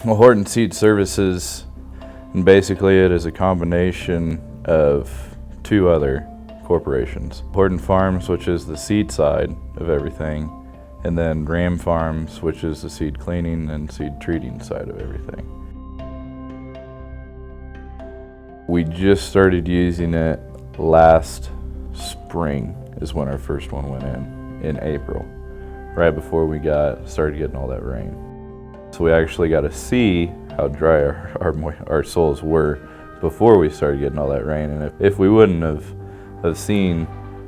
Well, Horton Seed Services, and basically it is a combination of two other corporations. Horton Farms, which is the seed side of everything, and then Ram Farms, which is the seed cleaning and seed treating side of everything. We just started using it last spring is when our first one went in April, right before we started getting all that rain. So we actually got to see how dry our soils were before we started getting all that rain. And if we wouldn't have seen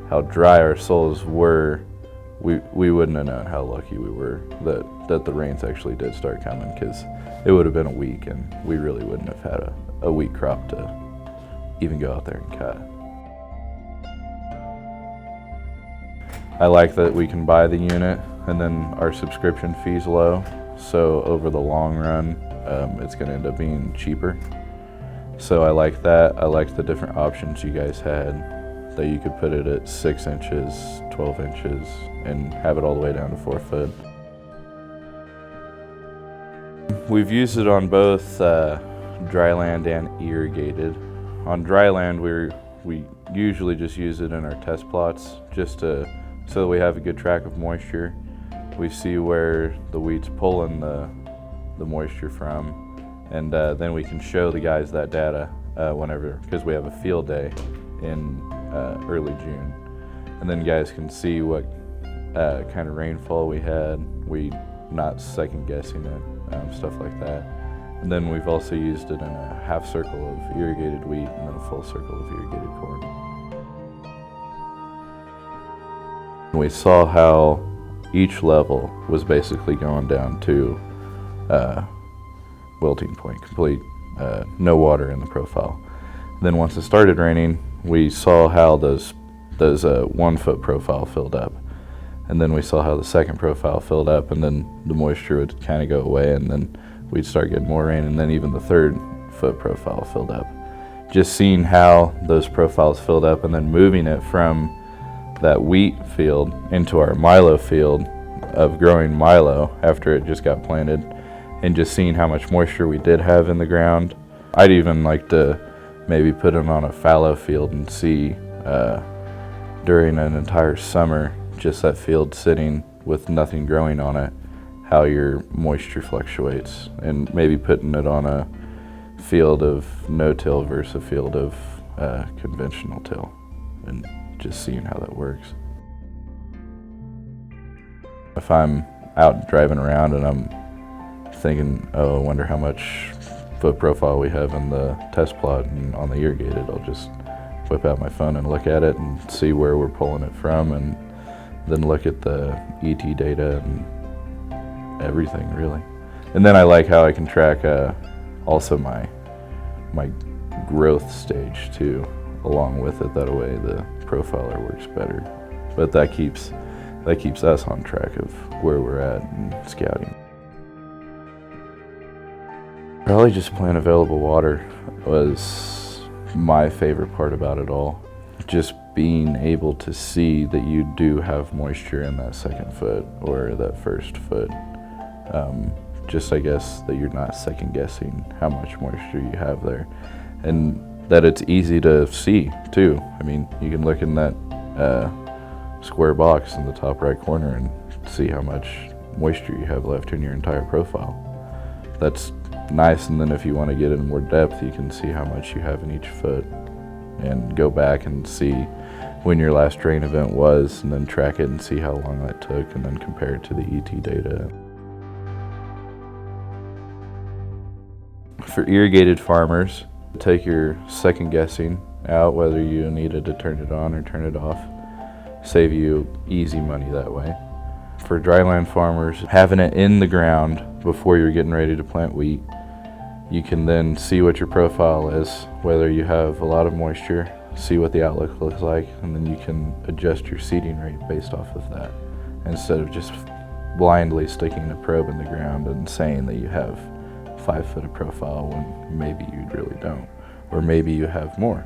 how dry our soils were, we wouldn't have known how lucky we were that the rains actually did start coming, because it would have been a week and we really wouldn't have had a wheat crop to even go out there and cut. I like that we can buy the unit and then our subscription fee's low, so over the long run it's going to end up being cheaper. So I like that. I liked the different options you guys had, that you could put it at 6 inches, 12 inches, and have it all the way down to 4 foot. We've used it on both dry land and irrigated. On dry land, we usually just use it in our test plots, so that we have a good track of moisture. We see where the wheat's pulling the moisture from, and then we can show the guys that data whenever, because we have a field day in early June, and then guys can see what kind of rainfall we had. We not second guessing it, stuff like that. And then we've also used it in a half circle of irrigated wheat and then a full circle of irrigated corn. We saw how each level was basically going down to wilting point, complete, no water in the profile. Then once it started raining, we saw how those 1 foot profile filled up. And then we saw how the second profile filled up, and then the moisture would kind of go away, and then we'd start getting more rain, and then even the 3rd foot profile filled up. Just seeing how those profiles filled up and then moving it from that wheat field into our milo field of growing milo after it just got planted, and just seeing how much moisture we did have in the ground. I'd even like to maybe put it on a fallow field and see during an entire summer, just that field sitting with nothing growing on it, how your moisture fluctuates, and maybe putting it on a field of no-till versus a field of conventional till, and just seeing how that works. If I'm out driving around and I'm thinking, oh, I wonder how much foot profile we have in the test plot and on the irrigated, I'll just whip out my phone and look at it and see where we're pulling it from, and then look at the ET data and everything, really. And then I like how I can track also my growth stage too, along with it. That way the profiler works better. But that keeps us on track of where we're at in scouting. Probably just plant available water was my favorite part about it all. Just being able to see that you do have moisture in that 2nd foot or that 1st foot. Just, I guess, that you're not second guessing how much moisture you have there, and that it's easy to see too. I mean, you can look in that square box in the top right corner and see how much moisture you have left in your entire profile. That's nice. And then if you want to get in more depth, you can see how much you have in each foot and go back and see when your last rain event was, and then track it and see how long that took, and then compare it to the ET data. For irrigated farmers, take your second guessing out whether you needed to turn it on or turn it off. Save you easy money that way. For dryland farmers, having it in the ground before you're getting ready to plant wheat, you can then see what your profile is, whether you have a lot of moisture, see what the outlook looks like, and then you can adjust your seeding rate based off of that, instead of just blindly sticking a probe in the ground and saying that you have 5 foot of profile when maybe you really don't, or maybe you have more.